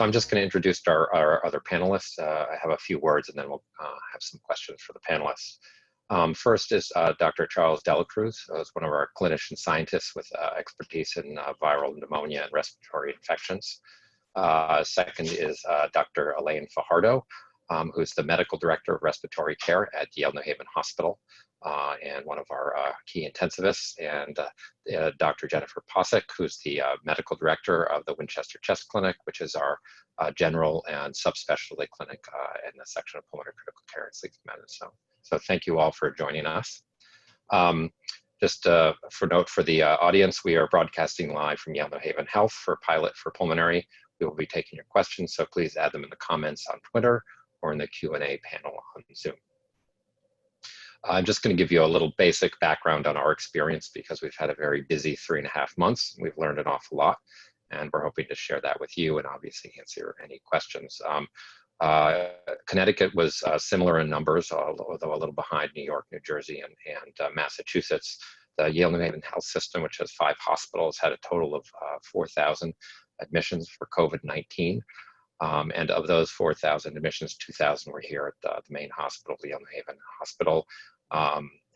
So I'm just going to introduce our other panelists. I have a few words and then we'll have some questions for the panelists. First is Dr. Charles Delacruz, who's one of our clinician scientists with expertise in viral pneumonia and respiratory infections. Second is Dr. Elaine Fajardo, who's the medical director of respiratory care at Yale New Haven Hospital and one of our key intensivists, and Dr. Jennifer Posick, who's the medical director of the Winchester Chest Clinic, which is our general and subspecialty clinic in the section of pulmonary critical care and sleep medicine. So thank you all for joining us. Just for note for the audience, we are broadcasting live from Yale New Haven Health for Pilot for Pulmonary. We will be taking your questions, so please add them in the comments on Twitter or in the Q&A panel on Zoom. I'm just going to give you a little basic background on our experience because we've had a very busy 3.5 months. We've learned an awful lot, and we're hoping to share that with you and obviously answer any questions. Connecticut was similar in numbers, although a little behind New York, New Jersey, and Massachusetts. The Yale New Haven Health System, which has 5 hospitals, had a total of 4,000 admissions for COVID-19. And of those 4,000 admissions, 2,000 were here at the main hospital, the Yale New Haven Hospital.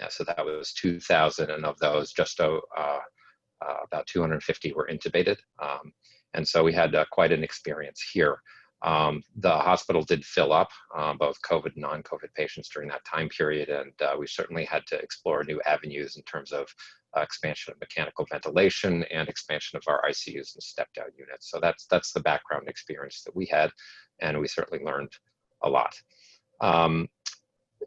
So that was 2,000, and of those, just about 250 were intubated. And so we had quite an experience here. The hospital did fill up both COVID and non-COVID patients during that time period, and we certainly had to explore new avenues in terms of expansion of mechanical ventilation and expansion of our ICUs and step-down units. So that's the background experience that we had, and we certainly learned a lot.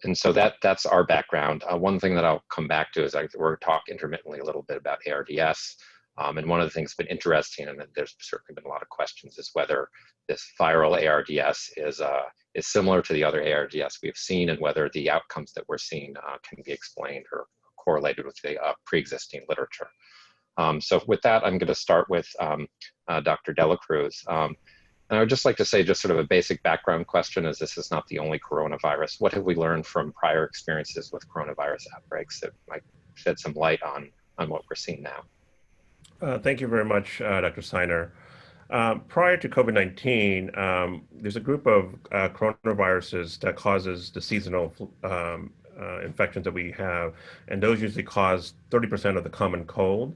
And so that's our background. One thing that I'll come back to is we're talk intermittently a little bit about ARDS. And one of the things that's been interesting, and there's certainly been a lot of questions, is whether this viral ARDS is similar to the other ARDS we've seen, and whether the outcomes that we're seeing can be explained or correlated with the pre-existing literature. So with that, I'm going to start with Dr. Delacruz. And I would just like to say just sort of a basic background question, as this is not the only coronavirus. What have we learned from prior experiences with coronavirus outbreaks that might shed some light on what we're seeing now? Thank you very much, Dr. Steiner. Prior to COVID-19, there's a group of coronaviruses that causes the seasonal infections that we have, and those usually cause 30% of the common cold.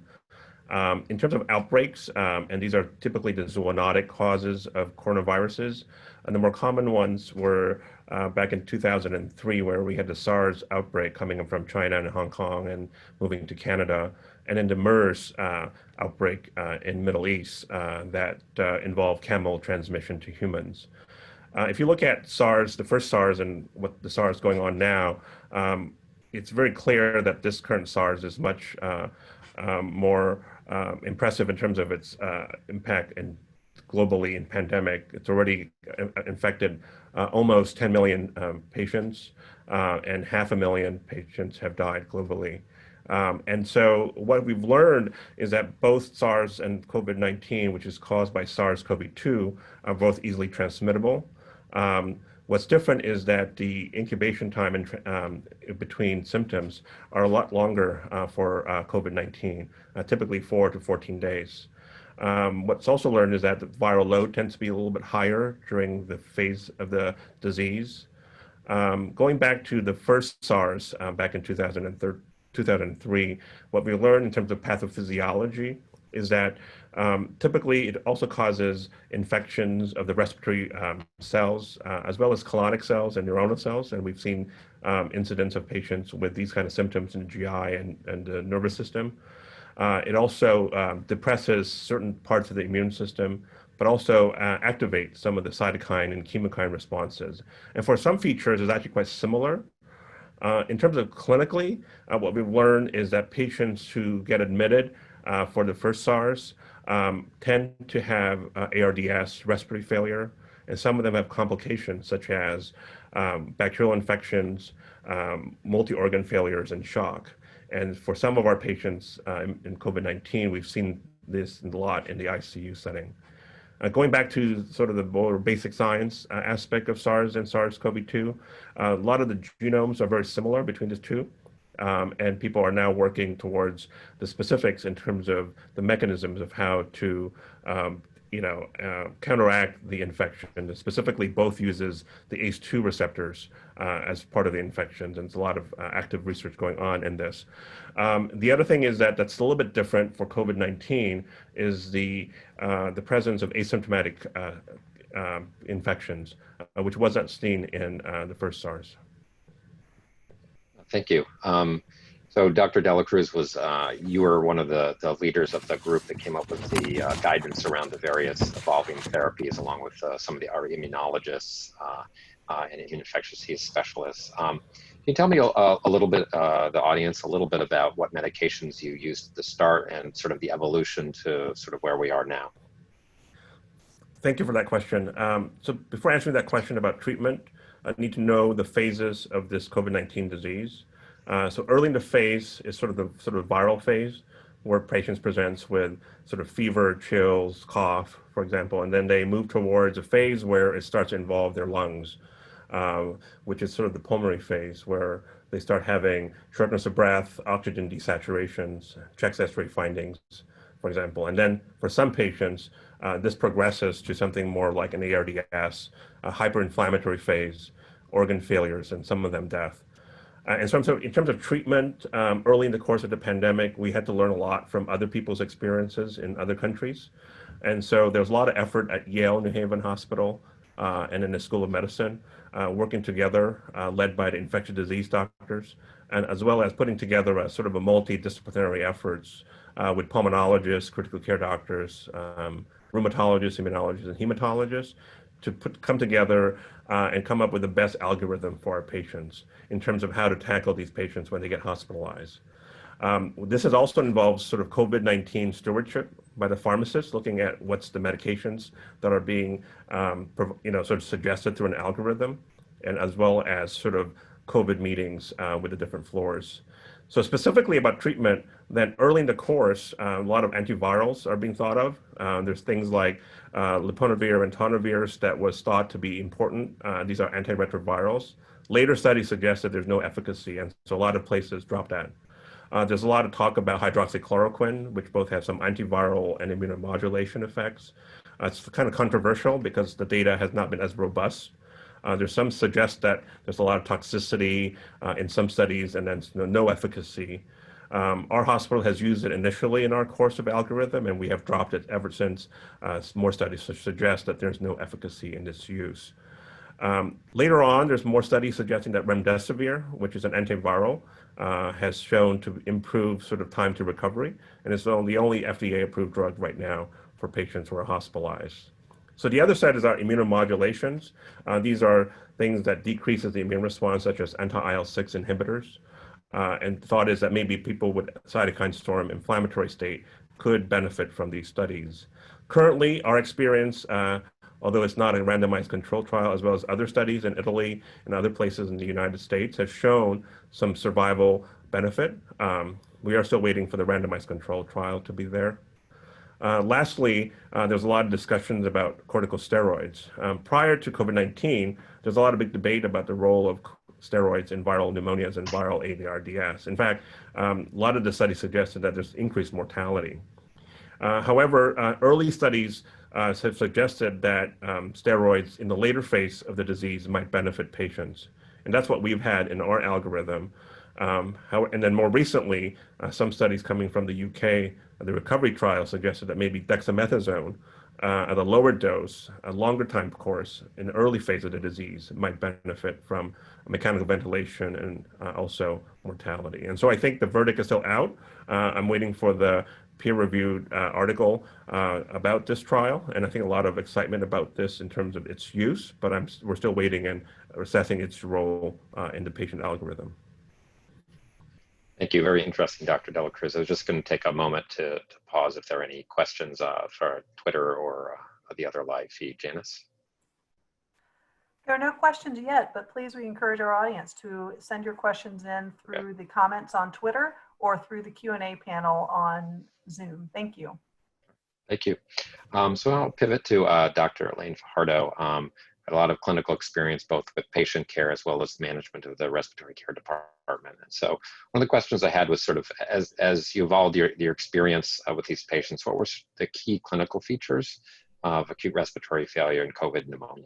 In terms of outbreaks, and these are typically the zoonotic causes of coronaviruses, and the more common ones were back in 2003, where we had the SARS outbreak coming in from China and Hong Kong and moving to Canada, and then the MERS outbreak in Middle East that involved camel transmission to humans. If you look at SARS, the first SARS, and what the SARS going on now, it's very clear that this current SARS is much more impressive in terms of its impact and globally in pandemic. It's already infected almost 10 million patients, and 500,000 patients have died globally. And so what we've learned is that both SARS and COVID-19, which is caused by SARS-CoV-2, are both easily transmittable. What's different is that the incubation time in between symptoms are a lot longer for COVID-19, typically 4 to 14 days. What's also learned is that the viral load tends to be a little bit higher during the phase of the disease. Going back to the first SARS back in 2003, what we learned in terms of pathophysiology is that typically it also causes infections of the respiratory cells, as well as colonic cells and neuronal cells. And we've seen incidents of patients with these kind of symptoms in the GI and the nervous system. It also depresses certain parts of the immune system, but also activates some of the cytokine and chemokine responses. And for some features, it's actually quite similar. In terms of clinically, what we've learned is that patients who get admitted for the first SARS tend to have ARDS, respiratory failure, and some of them have complications such as bacterial infections, multi-organ failures, and shock. And for some of our patients in COVID-19, we've seen this a lot in the ICU setting. Going back to sort of the more basic science aspect of SARS and SARS-CoV-2, a lot of the genomes are very similar between the two. And people are now working towards the specifics in terms of the mechanisms of how to counteract the infection. And specifically, both uses the ACE2 receptors as part of the infections, and there's a lot of active research going on in this. The other thing is that's a little bit different for COVID-19 is the presence of asymptomatic infections, which wasn't seen in the first SARS. Thank you. So Dr. Dela Cruz you were one of the leaders of the group that came up with the guidance around the various evolving therapies, along with some of our immunologists and infectious disease specialists. Can you tell me a little bit, the audience, a little bit about what medications you used at the start and sort of the evolution to sort of where we are now? Thank you for that question. So before answering that question about treatment, I need to know the phases of this COVID-19 disease. So early in the phase is sort of the viral phase, where patients presents with sort of fever, chills, cough, for example, and then they move towards a phase where it starts to involve their lungs, which is sort of the pulmonary phase, where they start having shortness of breath, oxygen desaturations, chest X-ray findings, for example. And then for some patients, this progresses to something more like an ARDS, a hyperinflammatory phase, organ failures, and some of them death. In terms of treatment, early in the course of the pandemic, we had to learn a lot from other people's experiences in other countries. And so there's a lot of effort at Yale New Haven Hospital and in the School of Medicine, working together, led by the infectious disease doctors, and as well as putting together a sort of a multidisciplinary efforts with pulmonologists, critical care doctors, rheumatologists, immunologists, and hematologists to come together and come up with the best algorithm for our patients in terms of how to tackle these patients when they get hospitalized. This has also involved sort of COVID-19 stewardship by the pharmacists, looking at what's the medications that are being, sort of suggested through an algorithm, and as well as sort of COVID meetings with the different floors. So specifically about treatment, then early in the course, a lot of antivirals are being thought of. There's things like leponavir and tenofovir that was thought to be important. These are antiretrovirals. Later studies suggested there's no efficacy, and so a lot of places dropped that. There's a lot of talk about hydroxychloroquine, which both have some antiviral and immunomodulation effects. It's kind of controversial because the data has not been as robust. There's some suggest that there's a lot of toxicity in some studies and then no efficacy. Our hospital has used it initially in our course of algorithm, and we have dropped it ever since more studies suggest that there's no efficacy in this use. Later on, there's more studies suggesting that remdesivir, which is an antiviral, has shown to improve sort of time to recovery, and it's the only FDA-approved drug right now for patients who are hospitalized. So the other side is our immunomodulations. These are things that decreases the immune response, such as anti-IL-6 inhibitors. And thought is that maybe people with cytokine storm inflammatory state could benefit from these studies. Currently, our experience, although it's not a randomized control trial, as well as other studies in Italy and other places in the United States, has shown some survival benefit. We are still waiting for the randomized control trial to be there. Lastly, there's a lot of discussions about corticosteroids. Prior to COVID-19, there's a lot of big debate about the role of steroids in viral pneumonias and viral ARDS. In fact, a lot of the studies suggested that there's increased mortality. However, early studies have suggested that steroids in the later phase of the disease might benefit patients. And that's what we've had in our algorithm. And then more recently, some studies coming from the UK, the recovery trial suggested that maybe dexamethasone at a lower dose, a longer time course in the early phase of the disease might benefit from mechanical ventilation and also mortality. And so I think the verdict is still out. I'm waiting for the peer-reviewed article about this trial, and I think a lot of excitement about this in terms of its use, but we're still waiting and assessing its role in the patient algorithm. Thank you. Very interesting, Dr. Dela Cruz. I was just going to take a moment to pause if there are any questions for Twitter or the other live feed. Janice? There are no questions yet, but please, we encourage our audience to send your questions in through the comments on Twitter or through the Q&A panel on Zoom. Thank you. Thank you. So I'll pivot to Dr. Elaine Fajardo. A lot of clinical experience, both with patient care as well as management of the respiratory care department. And so one of the questions I had was sort of, as you evolved your experience with these patients, what were the key clinical features of acute respiratory failure and COVID pneumonia?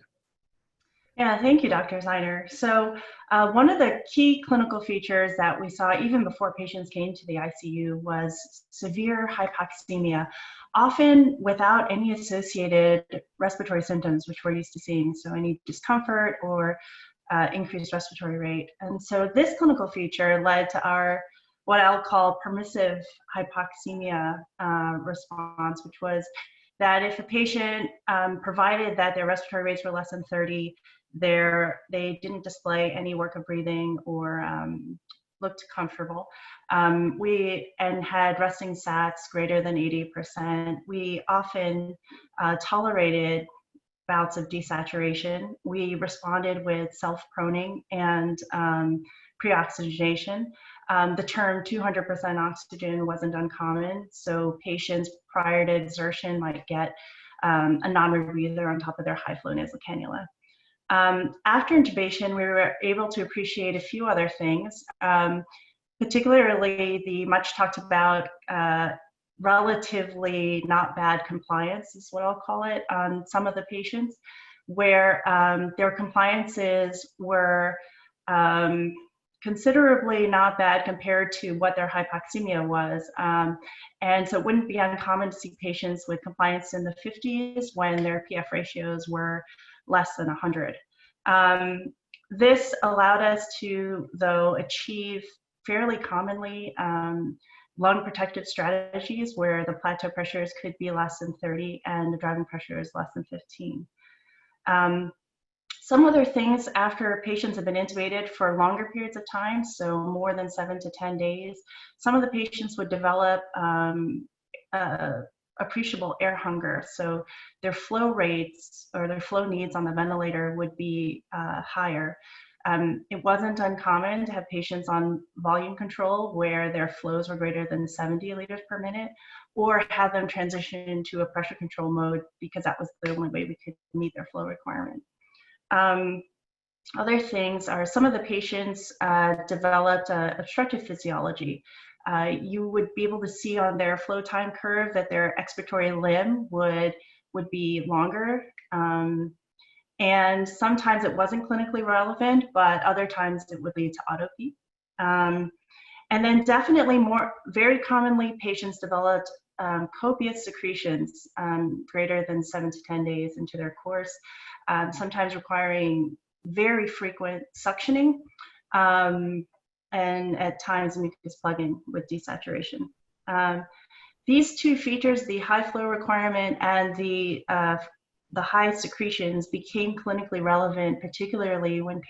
Yeah, thank you, Dr. Zeiner. So one of the key clinical features that we saw even before patients came to the ICU was severe hypoxemia, often without any associated respiratory symptoms, which we're used to seeing, so any discomfort or increased respiratory rate. And so this clinical feature led to our, what I'll call permissive hypoxemia response, which was that if a patient, provided that their respiratory rates were less than 30, they didn't display any work of breathing or looked comfortable, and had resting sats greater than 80%. We often tolerated bouts of desaturation. We responded with self-proning and pre-oxygenation. The term 200% oxygen wasn't uncommon, so patients prior to exertion might get a non-rebreather on top of their high-flow nasal cannula. After intubation, we were able to appreciate a few other things, particularly the much talked about relatively not bad compliance is what I'll call it on some of the patients, where their compliances were considerably not bad compared to what their hypoxemia was. And so it wouldn't be uncommon to see patients with compliance in the 50s when their PF ratios were less than 100. This allowed us to, though, achieve fairly commonly lung protective strategies where the plateau pressures could be less than 30 and the driving pressure is less than 15. Some other things after patients have been intubated for longer periods of time, so more than 7 to 10 days, some of the patients would develop appreciable air hunger. So their flow rates or their flow needs on the ventilator would be higher. It wasn't uncommon to have patients on volume control where their flows were greater than 70 liters per minute, or have them transition to a pressure control mode because that was the only way we could meet their flow requirement. Other things are some of the patients developed obstructive physiology. You would be able to see on their flow time curve that their expiratory limb would be longer. And sometimes it wasn't clinically relevant, but other times it would lead to autopsy. And then definitely very commonly patients developed copious secretions greater than 7 to 10 days into their course, sometimes requiring very frequent suctioning, and at times mucus plugging with desaturation. These two features, the high flow requirement and the high secretions, became clinically relevant, particularly when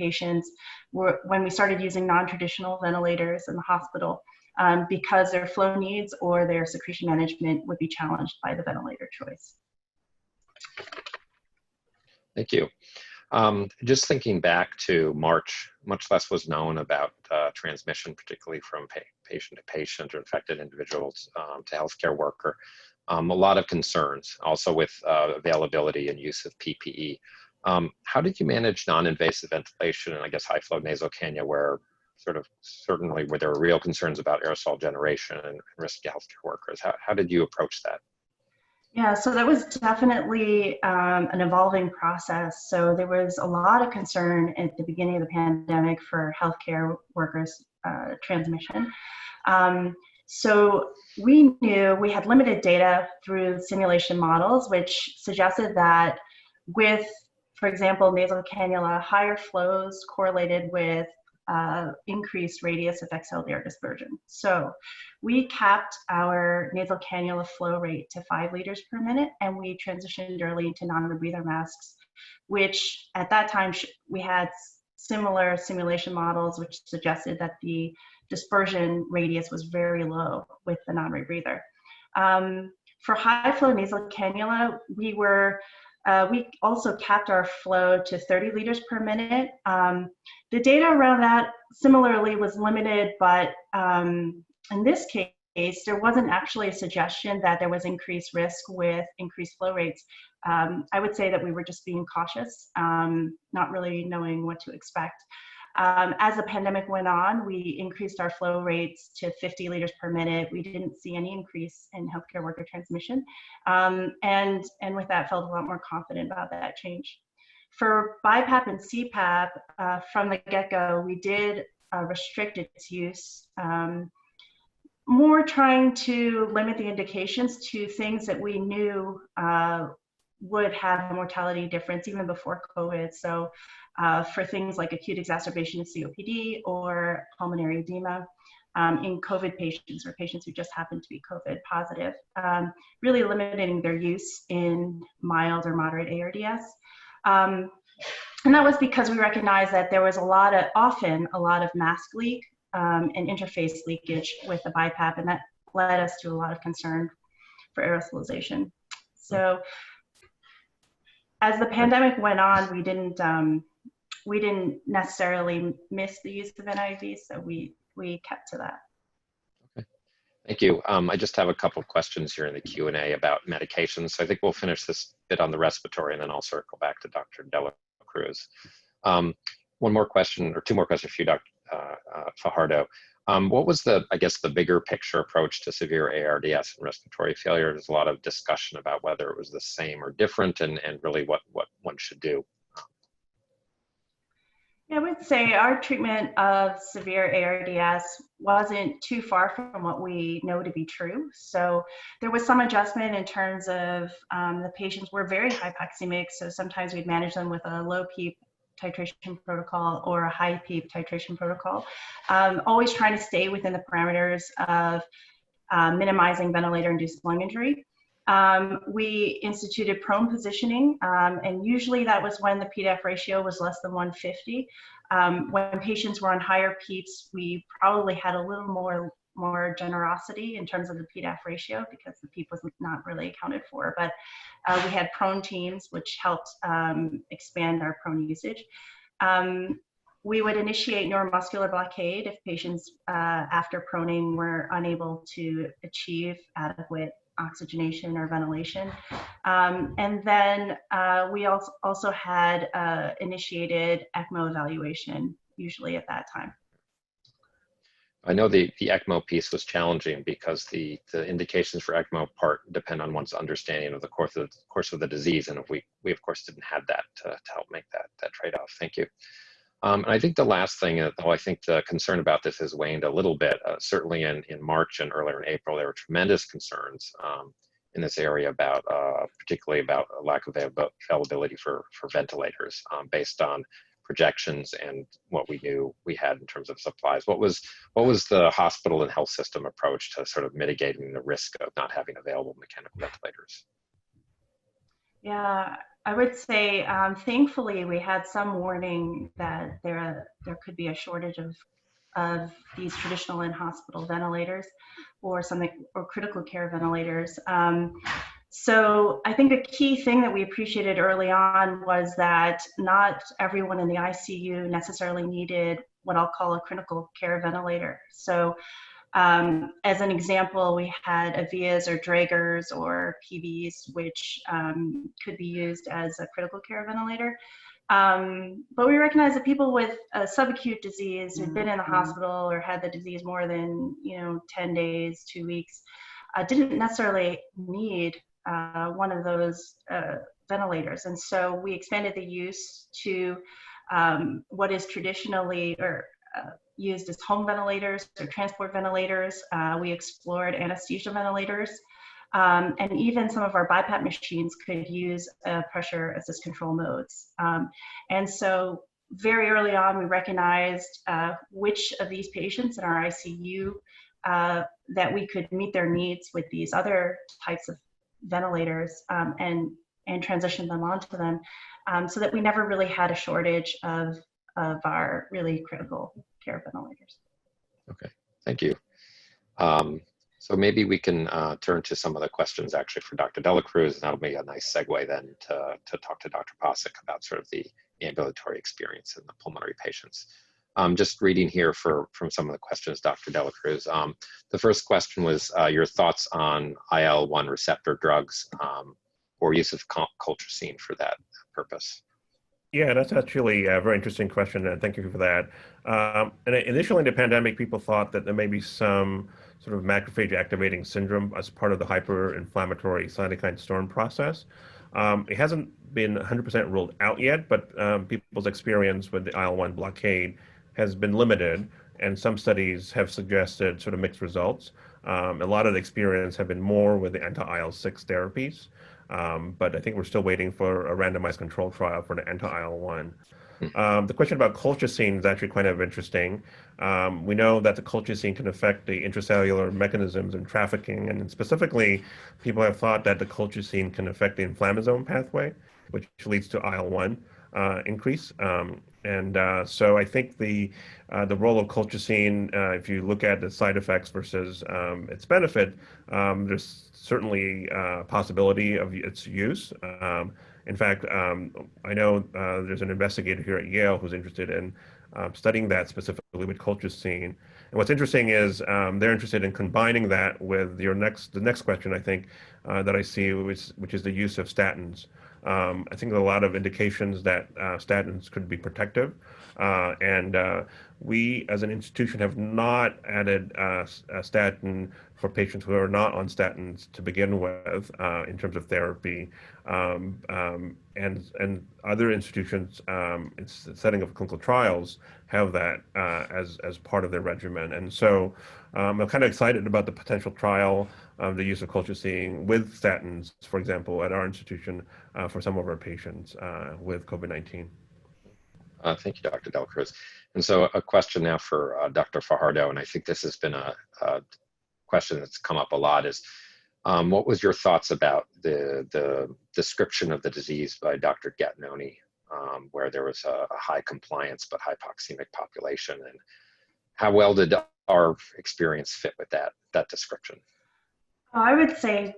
when we started using non-traditional ventilators in the hospital, because their flow needs or their secretion management would be challenged by the ventilator choice. Thank you. Just thinking back to March, much less was known about transmission, particularly from patient to patient or infected individuals to healthcare worker. A lot of concerns also with availability and use of PPE. How did you manage non-invasive ventilation and I guess high flow nasal cannula where certainly where there were real concerns about aerosol generation and risk to healthcare workers? How did you approach that? Yeah, so that was definitely an evolving process. So there was a lot of concern at the beginning of the pandemic for healthcare workers' transmission. So we knew we had limited data through simulation models, which suggested that with, for example, nasal cannula, higher flows correlated with increased radius of exhaled air dispersion. So we capped our nasal cannula flow rate to 5 liters per minute, and we transitioned early into non-rebreather masks, which at that time we had similar simulation models which suggested that the dispersion radius was very low with the non-rebreather. For high flow nasal cannula, we also capped our flow to 30 liters per minute. The data around that similarly was limited, but in this case, there wasn't actually a suggestion that there was increased risk with increased flow rates. I would say that we were just being cautious, not really knowing what to expect. As the pandemic went on, we increased our flow rates to 50 liters per minute. We didn't see any increase in healthcare worker transmission. And with that, felt a lot more confident about that change. For BiPAP and CPAP, from the get-go, we did restrict its use, more trying to limit the indications to things that we knew would have a mortality difference even before COVID. So for things like acute exacerbation of COPD or pulmonary edema in COVID patients or patients who just happen to be COVID positive, really limiting their use in mild or moderate ARDS. And that was because we recognized that there was often a lot of mask leak and interface leakage with the BiPAP, and that led us to a lot of concern for aerosolization. So as the pandemic went on, we didn't necessarily miss the use of NIV, so we kept to that. Okay, thank you. I just have a couple of questions here in the Q&A about medications. So I think we'll finish this bit on the respiratory, and then I'll circle back to Dr. Dela Cruz. One more question, or two more questions for you, Dr. Fajardo. What was the bigger picture approach to severe ARDS and respiratory failure? There's a lot of discussion about whether it was the same or different, and really what one should do. Yeah, I would say our treatment of severe ARDS wasn't too far from what we know to be true. So there was some adjustment in terms of the patients were very hypoxemic, so sometimes we'd manage them with a low PEEP titration protocol or a high PEEP titration protocol, always trying to stay within the parameters of minimizing ventilator-induced lung injury. We instituted prone positioning, and usually that was when the PDAF ratio was less than 150. When patients were on higher PEEPs, we probably had a little more generosity in terms of the PDAF ratio because the PEEP was not really accounted for, but we had prone teams, which helped expand our prone usage. We would initiate neuromuscular blockade if patients after proning were unable to achieve adequate oxygenation or ventilation. And then we also had initiated ECMO evaluation, usually at that time. I know the ECMO piece was challenging because the indications for ECMO part depend on one's understanding of the course of the disease, and we of course didn't have that to help make that trade-off. Thank you. And I think the last thing, though I think the concern about this has waned a little bit, certainly in March and earlier in April, there were tremendous concerns in this area about, particularly about a lack of availability for ventilators based on projections and what we knew we had in terms of supplies. What was the hospital and health system approach to sort of mitigating the risk of not having available mechanical ventilators? Yeah, I would say, thankfully, we had some warning that there could be a shortage of these traditional in-hospital ventilators or critical care ventilators. So I think a key thing that we appreciated early on was that not everyone in the ICU necessarily needed what I'll call a critical care ventilator. So as an example, we had Avias or Dragers or PVs, which could be used as a critical care ventilator. But we recognize that people with a subacute disease who'd been in the hospital or had the disease more than 10 days, 2 weeks, didn't necessarily need one of those ventilators. And so we expanded the use to what is traditionally used as home ventilators or transport ventilators. We explored anesthesia ventilators. And even some of our BiPAP machines could use pressure assist control modes. And so very early on, we recognized which of these patients in our ICU that we could meet their needs with these other types of ventilators and transition them onto them so that we never really had a shortage of our really critical care ventilators. Okay, thank you. So maybe we can turn to some of the questions actually for Dr. Dela Cruz, and that'll be a nice segue then to talk to Dr. Posick about sort of the ambulatory experience in the pulmonary patients. Just reading here from some of the questions, Dr. Dela Cruz. The first question was your thoughts on IL-1 receptor drugs or use of colchicine for that purpose. Yeah, that's actually a very interesting question, and thank you for that. And initially in the pandemic, people thought that there may be some sort of macrophage activating syndrome as part of the hyper-inflammatory cytokine storm process. It hasn't been 100% ruled out yet, but people's experience with the IL-1 blockade has been limited, and some studies have suggested sort of mixed results. A lot of the experience have been more with the anti-IL-6 therapies. But I think we're still waiting for a randomized control trial for the anti-IL-1. The question about colchicine is actually kind of interesting. We know that the colchicine can affect the intracellular mechanisms and trafficking, and specifically, people have thought that the colchicine can affect the inflammasome pathway, which leads to IL-1 increase. So I think the role of colchicine, if you look at the side effects versus its benefit, there's certainly a possibility of its use. In fact, I know there's an investigator here at Yale who's interested in studying that specifically with colchicine. And what's interesting is they're interested in combining that with the next question, I think, that I see, which is the use of statins. I think there are a lot of indications that statins could be protective. We, as an institution, have not added a statin for patients who are not on statins to begin with in terms of therapy. And other institutions, in the setting of clinical trials, have that as part of their regimen. And so I'm kind of excited about the potential trial of the use of colchicine with statins, for example, at our institution for some of our patients with COVID-19. Thank you, Dr. Delacruz. And so a question now for Dr. Fajardo, and I think this has been a question that's come up a lot, is what was your thoughts about the description of the disease by Dr. Gattinoni, where there was a high compliance but hypoxemic population, and how well did our experience fit with that description? I would say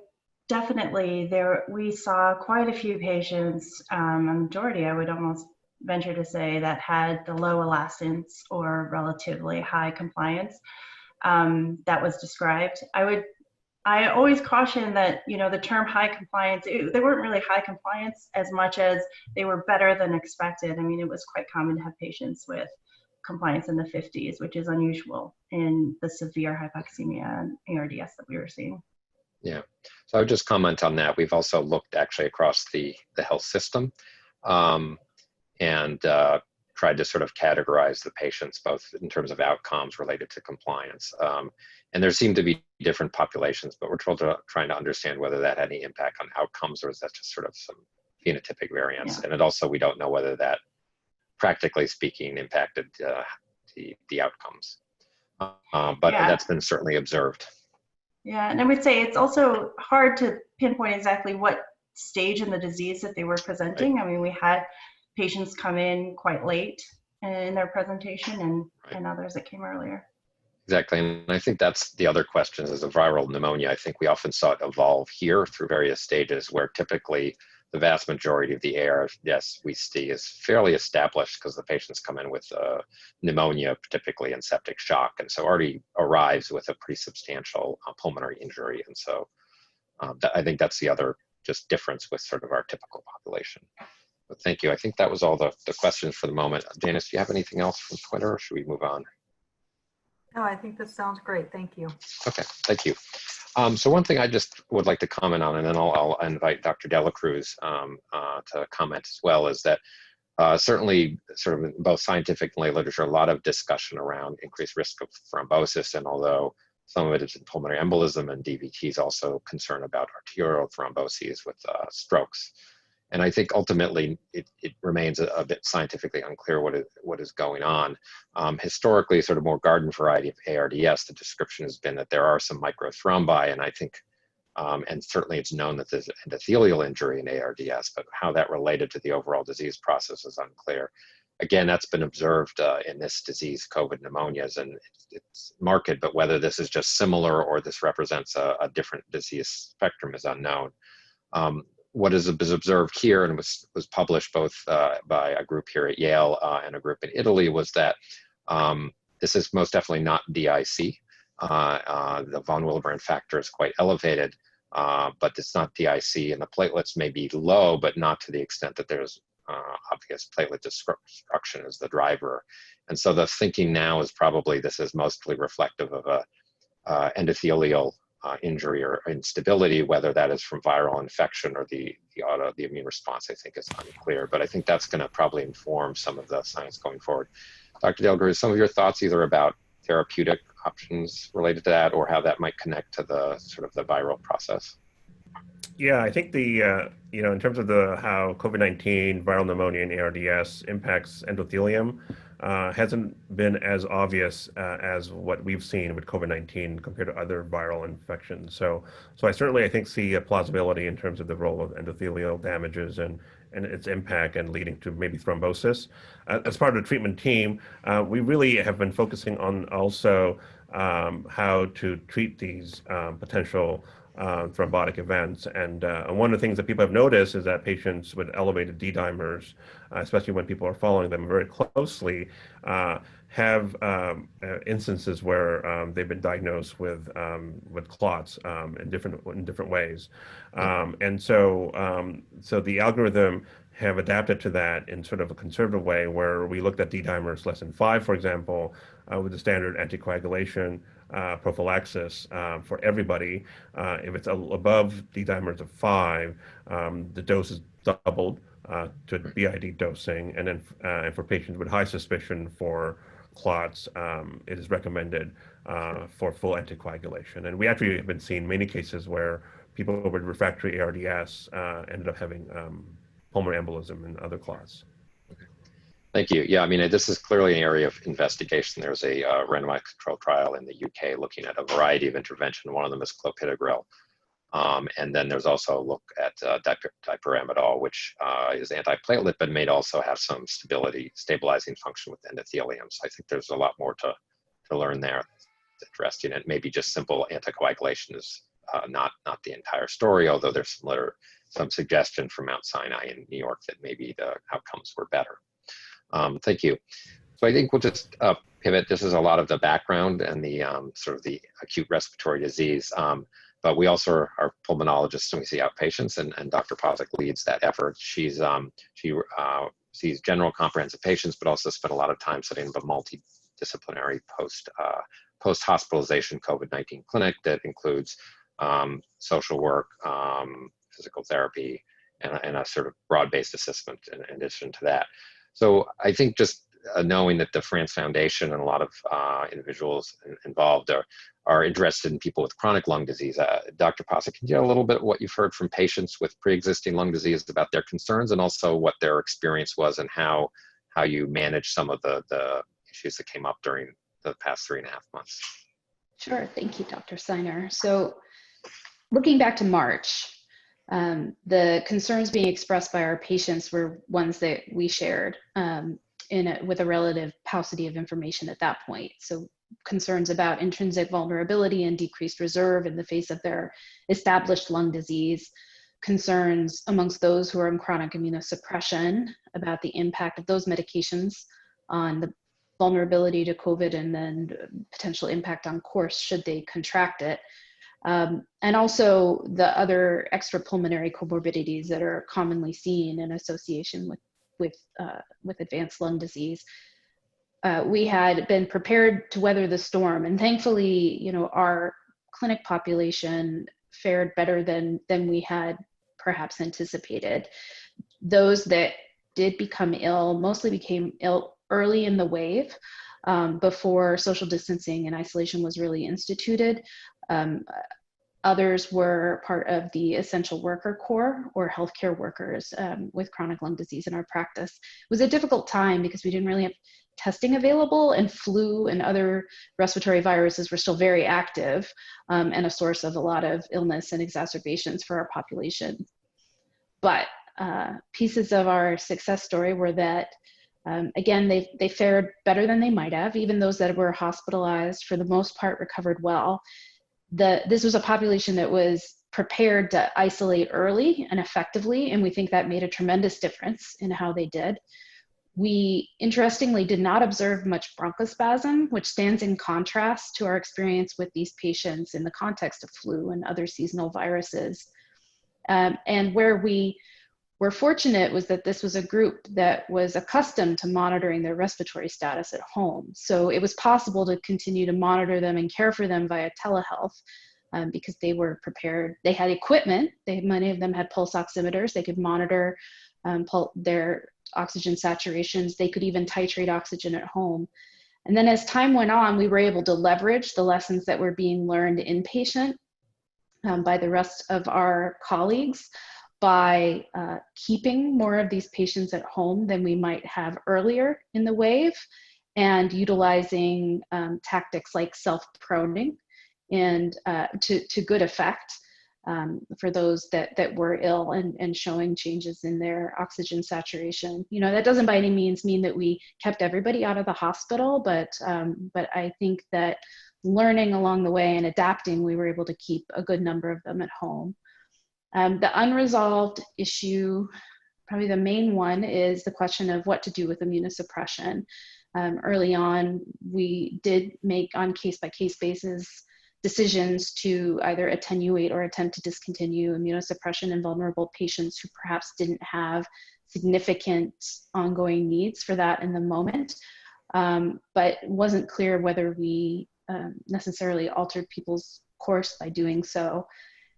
definitely we saw quite a few patients, a majority, I would almost venture to say, that had the low elastance or relatively high compliance that was described. I always caution that, the term high compliance, they weren't really high compliance as much as they were better than expected. I mean, it was quite common to have patients with compliance in the 50s, which is unusual in the severe hypoxemia and ARDS that we were seeing. Yeah, so I would just comment on that. We've also looked actually across the health system and tried to sort of categorize the patients, both in terms of outcomes related to compliance. And there seem to be different populations, but we're trying to understand whether that had any impact on outcomes, or is that just sort of some phenotypic variance? Yeah. And it also, we don't know whether that, practically speaking, impacted the outcomes. But yeah, that's been certainly observed. Yeah, and I would say it's also hard to pinpoint exactly what stage in the disease that they were presenting. Right. I mean, we had patients come in quite late in their presentation and others that came earlier. Exactly, and I think that's the other question is a viral pneumonia. I think we often saw it evolve here through various stages, where typically the vast majority of the ARDS we see is fairly established because the patients come in with pneumonia, typically in septic shock, and so already arrives with a pretty substantial pulmonary injury. And so I think that's the other just difference with sort of our typical population. But thank you. I think that was all the questions for the moment. Janice, do you have anything else from Twitter, or should we move on? No, I think this sounds great. Thank you. Okay, thank you. So one thing I just would like to comment on, and then I'll invite Dr. Delacruz to comment as well, is that certainly sort of in both scientific and lay literature, a lot of discussion around increased risk of thrombosis, and although some of it is in pulmonary embolism, and DVT is also concern about arterial thromboses with strokes. And I think ultimately it remains a bit scientifically unclear what is going on. Historically, sort of more garden variety of ARDS, the description has been that there are some microthrombi, and I think, and certainly it's known that there's endothelial injury in ARDS, but how that related to the overall disease process is unclear. Again, that's been observed in this disease, COVID pneumonias, and it's marked, but whether this is just similar or this represents a different disease spectrum is unknown. What is observed here and was published both by a group here at Yale and a group in Italy was that this is most definitely not DIC. The von Willebrand factor is quite elevated, but it's not DIC, and the platelets may be low, but not to the extent that there's obvious platelet destruction as the driver. And so the thinking now is probably this is mostly reflective of a endothelial injury or instability, whether that is from viral infection or the immune response, I think is unclear. But I think that's going to probably inform some of the science going forward. Dr. Delacruz, some of your thoughts either about therapeutic options related to that or how that might connect to the sort of the viral process? Yeah, I think the, in terms of how COVID-19, viral pneumonia, and ARDS impacts endothelium, hasn't been as obvious as what we've seen with COVID-19 compared to other viral infections. So I think see a plausibility in terms of the role of endothelial damages and its impact and leading to maybe thrombosis. As part of the treatment team, we really have been focusing on also how to treat these potential thrombotic events. And one of the things that people have noticed is that patients with elevated D-dimers, especially when people are following them very closely, have instances where they've been diagnosed with clots in different ways. And so the algorithm have adapted to that in sort of a conservative way where we looked at D-dimers less than 5, for example, with the standard anticoagulation prophylaxis for everybody. If it's above D-dimers of 5, the dose is doubled to BID dosing, and then for patients with high suspicion for clots, it is recommended for full anticoagulation. And we actually have been seeing many cases where people with refractory ARDS ended up having pulmonary embolism and other clots. Thank you. Yeah, I mean, this is clearly an area of investigation. There's a randomized controlled trial in the UK looking at a variety of intervention. One of them is clopidogrel. And then there's also a look at dipyramidol, which is antiplatelet, but may also have some stabilizing function with endothelium. So I think there's a lot more to learn there. It's interesting. And maybe just simple anticoagulation is not the entire story, although there's some suggestion from Mount Sinai in New York that maybe the outcomes were better. Thank you. So I think we'll just pivot. This is a lot of the background and the sort of the acute respiratory disease. But we also are pulmonologists and we see outpatients, and Dr. Posick leads that effort. She sees general comprehensive patients, but also spent a lot of time setting up a multidisciplinary post-hospitalization COVID-19 clinic that includes social work, physical therapy, and a sort of broad-based assessment in addition to that. So I think just knowing that the France Foundation and a lot of individuals involved are interested in people with chronic lung disease. Dr. Posick, can you tell a little bit what you've heard from patients with pre-existing lung disease about their concerns and also what their experience was and how you managed some of the issues that came up during the past 3.5 months? Sure, thank you, Dr. Seiner. So looking back to March, the concerns being expressed by our patients were ones that we shared with a relative paucity of information at that point. So concerns about intrinsic vulnerability and decreased reserve in the face of their established lung disease, concerns amongst those who are in chronic immunosuppression about the impact of those medications on the vulnerability to COVID and then potential impact on course should they contract it. And also the other extrapulmonary comorbidities that are commonly seen in association with advanced lung disease. We had been prepared to weather the storm, and thankfully, our clinic population fared better than we had perhaps anticipated. Those that did become ill mostly became ill early in the wave, before social distancing and isolation was really instituted. Others were part of the essential worker corps or healthcare workers with chronic lung disease in our practice. It was a difficult time because we didn't really have testing available, and flu and other respiratory viruses were still very active and a source of a lot of illness and exacerbations for our population. But pieces of our success story were that, again, they fared better than they might have. Even those that were hospitalized, for the most part, recovered well. This was a population that was prepared to isolate early and effectively, and we think that made a tremendous difference in how they did. We, interestingly, did not observe much bronchospasm, which stands in contrast to our experience with these patients in the context of flu and other seasonal viruses. And where we were fortunate was that this was a group that was accustomed to monitoring their respiratory status at home. So it was possible to continue to monitor them and care for them via telehealth because they were prepared. They had equipment. Many of them had pulse oximeters. They could monitor their oxygen saturations. They could even titrate oxygen at home. And then as time went on, we were able to leverage the lessons that were being learned inpatient by the rest of our colleagues by keeping more of these patients at home than we might have earlier in the wave, and utilizing tactics like self-proning and to good effect for those that were ill and showing changes in their oxygen saturation. You know, that doesn't by any means mean that we kept everybody out of the hospital, but I think that learning along the way and adapting, we were able to keep a good number of them at home. The unresolved issue, probably the main one, is the question of what to do with immunosuppression. Early on, we did make on case-by-case basis decisions to either attenuate or attempt to discontinue immunosuppression in vulnerable patients who perhaps didn't have significant ongoing needs for that in the moment, but it wasn't clear whether we necessarily altered people's course by doing so.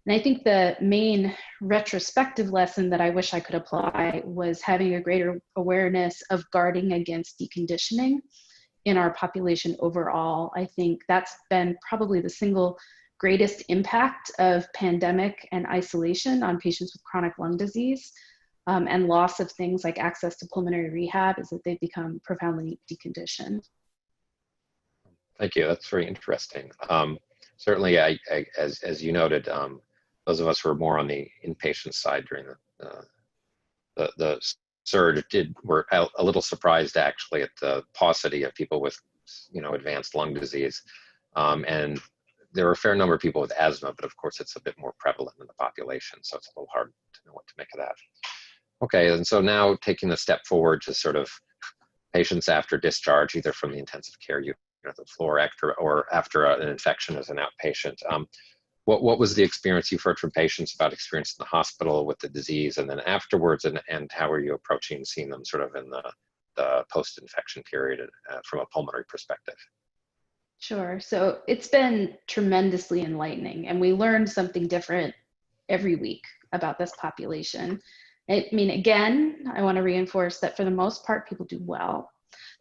And I think the main retrospective lesson that I wish I could apply was having a greater awareness of guarding against deconditioning in our population overall. I think that's been probably the single greatest impact of pandemic and isolation on patients with chronic lung disease and loss of things like access to pulmonary rehab, is that they've become profoundly deconditioned. Thank you. That's very interesting. Certainly, as you noted, those of us who were more on the inpatient side during the surge were a little surprised actually at the paucity of people with, advanced lung disease, and there were a fair number of people with asthma, but of course it's a bit more prevalent in the population, so it's a little hard to know what to make of that. Okay, and so now taking a step forward to sort of patients after discharge, either from the intensive care unit at the floor after an infection as an outpatient. What was the experience you've heard from patients about experience in the hospital with the disease, and then afterwards, and how are you approaching seeing them sort of in the post-infection period from a pulmonary perspective? Sure. So it's been tremendously enlightening, and we learned something different every week about this population. I mean, again, I want to reinforce that for the most part, people do well,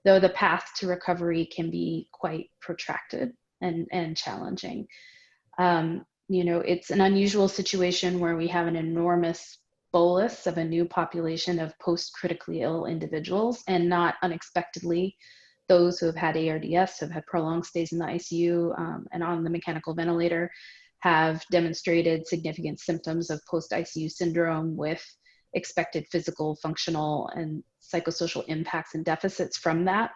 though the path to recovery can be quite protracted and challenging. It's an unusual situation where we have an enormous bolus of a new population of post-critically ill individuals, and not unexpectedly, those who have had ARDS, have had prolonged stays in the ICU and on the mechanical ventilator, have demonstrated significant symptoms of post-ICU syndrome with expected physical, functional, and psychosocial impacts and deficits from that.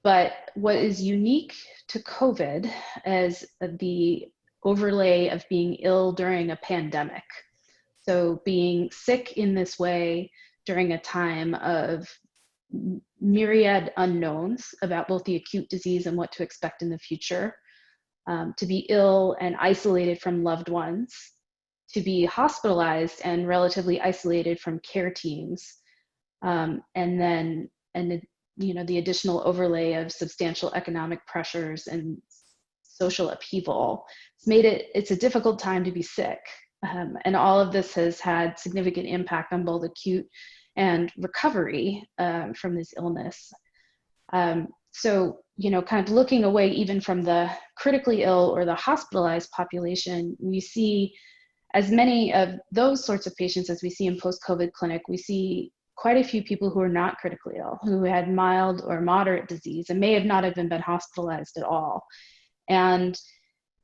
But what is unique to COVID is the overlay of being ill during a pandemic. So being sick in this way during a time of myriad unknowns about both the acute disease and what to expect in the future, to be ill and isolated from loved ones, to be hospitalized and relatively isolated from care teams, and the additional overlay of substantial economic pressures and social upheaval. It's a difficult time to be sick. And all of this has had significant impact on both acute and recovery from this illness. So, kind of looking away even from the critically ill or the hospitalized population, we see as many of those sorts of patients as we see in post-COVID clinic, we see quite a few people who are not critically ill, who had mild or moderate disease and may have not even been hospitalized at all. And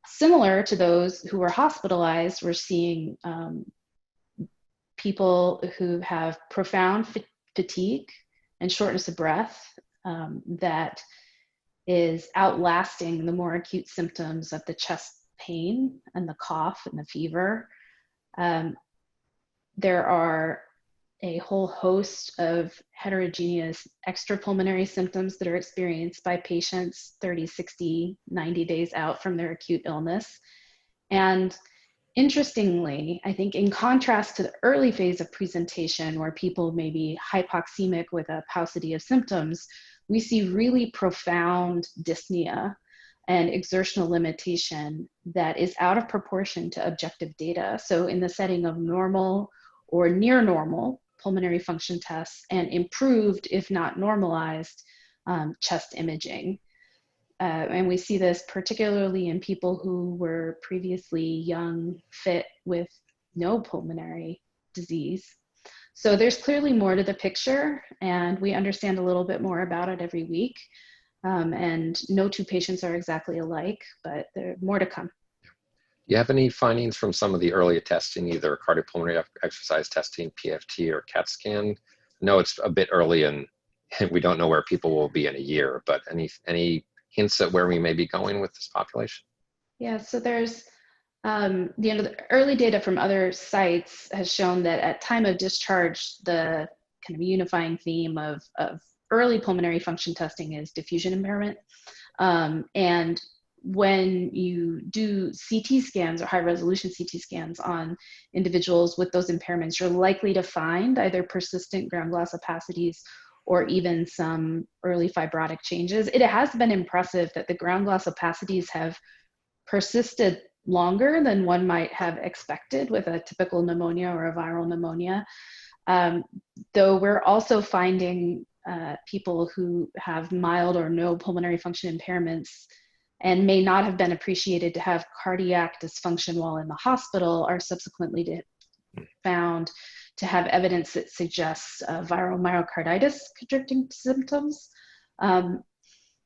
similar to those who were hospitalized, we're seeing people who have profound fatigue and shortness of breath that is outlasting the more acute symptoms of the chest pain and the cough and the fever. There are a whole host of heterogeneous extrapulmonary symptoms that are experienced by patients 30, 60, 90 days out from their acute illness. And Interestingly, I think in contrast to the early phase of presentation where people may be hypoxemic with a paucity of symptoms, we see really profound dyspnea and exertional limitation that is out of proportion to objective data. So in the setting of normal or near normal pulmonary function tests and improved, if not normalized, chest imaging. And we see this particularly in people who were previously young, fit, with no pulmonary disease. So there's clearly more to the picture, and we understand a little bit more about it every week. And no two patients are exactly alike, but there's more to come. Do you have any findings from some of the earlier testing, either cardiopulmonary exercise testing, PFT, or CAT scan? No, it's a bit early, and we don't know where people will be in a year, but any hints at where we may be going with this population? Yeah, so there's the early data from other sites has shown that at time of discharge, the kind of unifying theme of early pulmonary function testing is diffusion impairment. And when you do CT scans or high resolution CT scans on individuals with those impairments, you're likely to find either persistent ground glass opacities or even some early fibrotic changes. It has been impressive that the ground glass opacities have persisted longer than one might have expected with a typical pneumonia or a viral pneumonia. Though we're also finding people who have mild or no pulmonary function impairments and may not have been appreciated to have cardiac dysfunction while in the hospital are subsequently found to have evidence that suggests viral myocarditis contributing symptoms.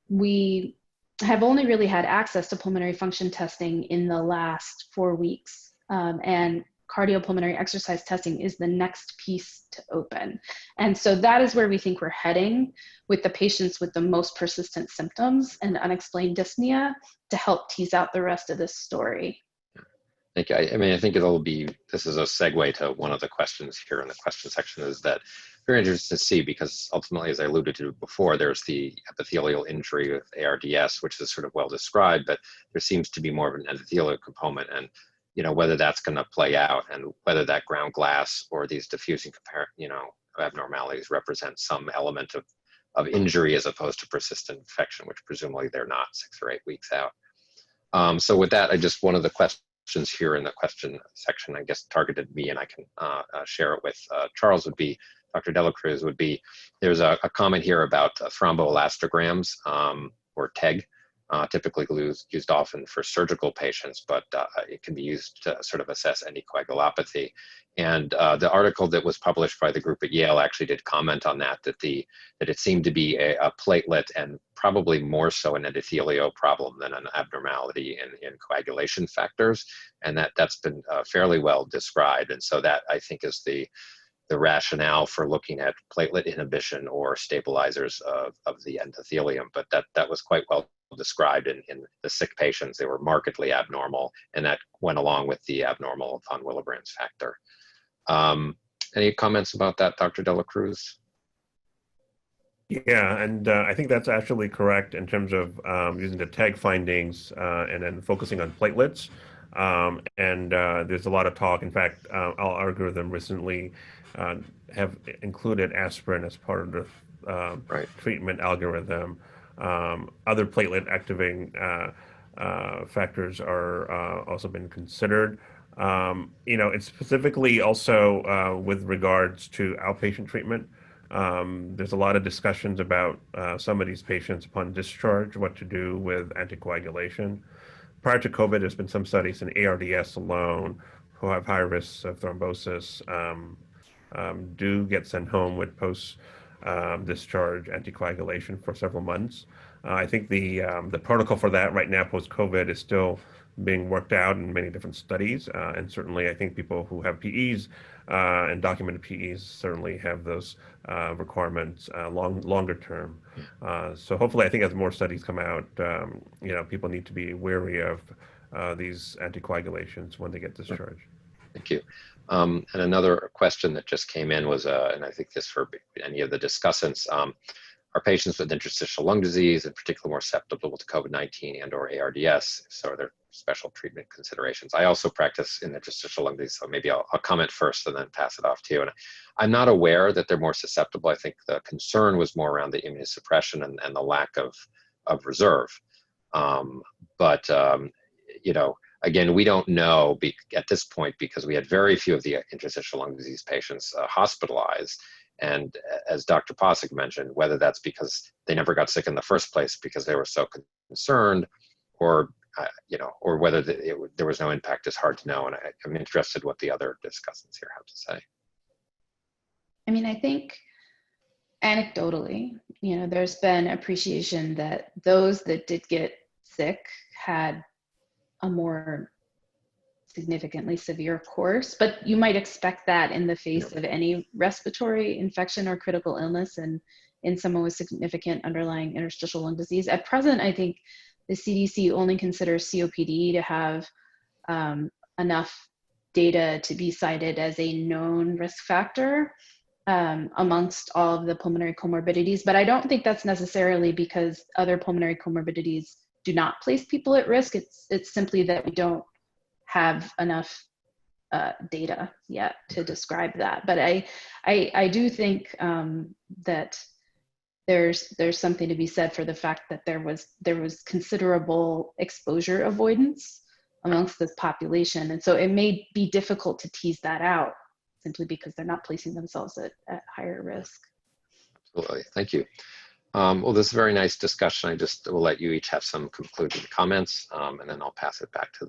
We have only really had access to pulmonary function testing in the last 4 weeks, and cardiopulmonary exercise testing is the next piece to open. And so that is where we think we're heading with the patients with the most persistent symptoms and unexplained dyspnea to help tease out the rest of this story. Thank you. I mean, I think this is a segue to one of the questions here in the question section, is that very interesting to see, because ultimately, as I alluded to before, there's the epithelial injury with ARDS, which is sort of well described, but there seems to be more of an endothelial component, and whether that's going to play out and whether that ground glass or these diffusing abnormalities represent some element of injury as opposed to persistent infection, which presumably they're not 6 or 8 weeks out. So with that, one of the questions here in the question section, I guess, targeted me, and I can share it with Charles, would be, Dr. Delacruz, would be, there's a comment here about thromboelastograms, or TEG, typically used often for surgical patients, but it can be used to sort of assess anticoagulopathy. And the article that was published by the group at Yale actually did comment on that it seemed to be a platelet and probably more so an endothelial problem than an abnormality in coagulation factors. And that's been fairly well described. And so that, I think, is the rationale for looking at platelet inhibition or stabilizers of the endothelium. But that was quite well described in the sick patients. They were markedly abnormal, and that went along with the abnormal von Willebrand's factor. Any comments about that, Dr. Delacruz? Yeah, and I think that's actually correct in terms of using the TEG findings and then focusing on platelets. And there's a lot of talk. In fact, our algorithm recently have included aspirin as part of the treatment algorithm. Other platelet activating factors are also been considered. It's specifically also with regards to outpatient treatment. There's a lot of discussions about some of these patients upon discharge, what to do with anticoagulation. Prior to COVID, there's been some studies in ARDS alone who have high risks of thrombosis, do get sent home with post-discharge anticoagulation for several months. I think the protocol for that right now, post-COVID, is still being worked out in many different studies. And certainly, I think people who have PEs and documented PEs certainly have those requirements longer term. So hopefully, I think as more studies come out, people need to be wary of these anticoagulations when they get discharged. Thank you. And another question that just came in was, and I think this for any of the discussants, Are patients with interstitial lung disease in particular more susceptible to COVID-19 and or ARDS? So are there special treatment considerations? I also practice in interstitial lung disease, so maybe I'll comment first and then pass it off to you. And I'm not aware that they're more susceptible. I think the concern was more around the immunosuppression and the lack of reserve. You know, again, we don't know at this point because we had very few of the interstitial lung disease patients hospitalized. And as Dr. Posick mentioned, whether that's because they never got sick in the first place because they were so concerned, or you know, or whether there was no impact is hard to know. And I'm interested what the other discussants here have to say. I mean, I think anecdotally, you know, there's been appreciation that those that did get sick had a more significantly severe course, but you might expect that in the face of any respiratory infection or critical illness and in someone with significant underlying interstitial lung disease. At present, I think the CDC only considers COPD to have enough data to be cited as a known risk factor amongst all of the pulmonary comorbidities, but I don't think that's necessarily because other pulmonary comorbidities do not place people at risk. It's simply that we don't have enough data yet to describe that. But I do think that there's something to be said for the fact that there was considerable exposure avoidance amongst this population, and so it may be difficult to tease that out simply because they're not placing themselves at higher risk. Absolutely, thank you. Well, this is a very nice discussion. I just will let you each have some concluding comments, and then I'll pass it back to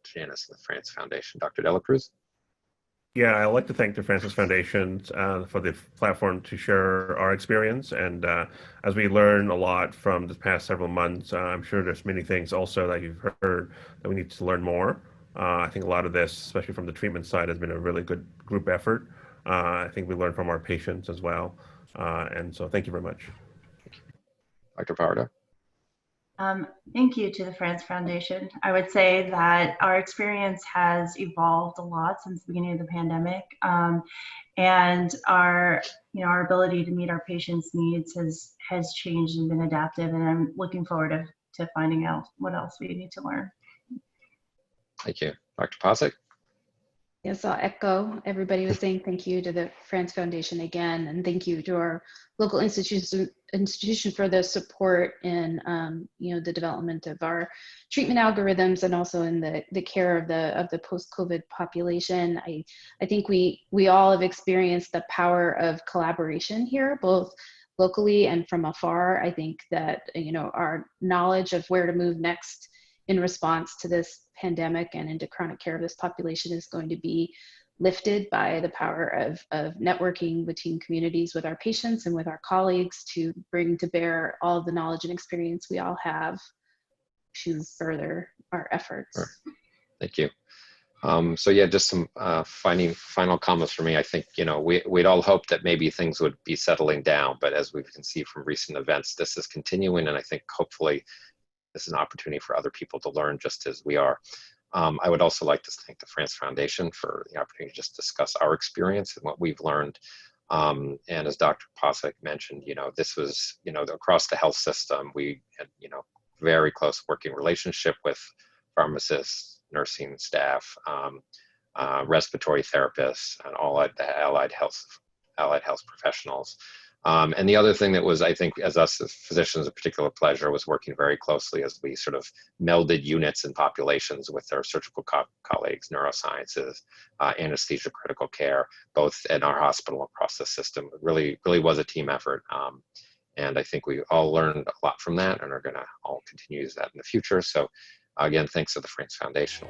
Janice and the France Foundation. Dr. Dela Cruz? Yeah, I'd like to thank the Francis Foundation for the platform to share our experience. And as we learn a lot from the past several months, I'm sure there's many things also that you've heard that we need to learn more. I think a lot of this, especially from the treatment side, has been a really good group effort. I think we learned from our patients as well. And so thank you very much. Dr. Pardo? Thank you to the France Foundation. I would say that our experience has evolved a lot since the beginning of the pandemic, and our ability to meet our patients' needs has changed and been adaptive. And I'm looking forward to finding out what else we need to learn. Thank you, Dr. Posick. Yes, I'll echo everybody was saying. Thank you to the France Foundation again, and thank you to our local institution for the support in the development of our treatment algorithms and also in the care of the post-COVID population. I think we all have experienced the power of collaboration here, both locally and from afar. I think that our knowledge of where to move next in response to this pandemic and into chronic care of this population is going to be lifted by the power of networking between communities with our patients and with our colleagues to bring to bear all of the knowledge and experience we all have to further our efforts. Sure. Thank you. So yeah, just some final comments for me. I think, we'd all hoped that maybe things would be settling down, but as we can see from recent events, this is continuing, and I think hopefully this is an opportunity for other people to learn just as we are. I would also like to thank the France Foundation for the opportunity to just discuss our experience and what we've learned. And as Dr. Posick mentioned, this was, across the health system, we had, very close working relationship with pharmacists, nursing staff, respiratory therapists, and all the allied health professionals. And the other thing that was, I think, as us as physicians, a particular pleasure was working very closely as we sort of melded units and populations with our surgical colleagues, neurosciences, anesthesia, critical care, both in our hospital across the system. It really was a team effort. And I think we all learned a lot from that and are going to all continue to use that in the future. So again, thanks to the France Foundation.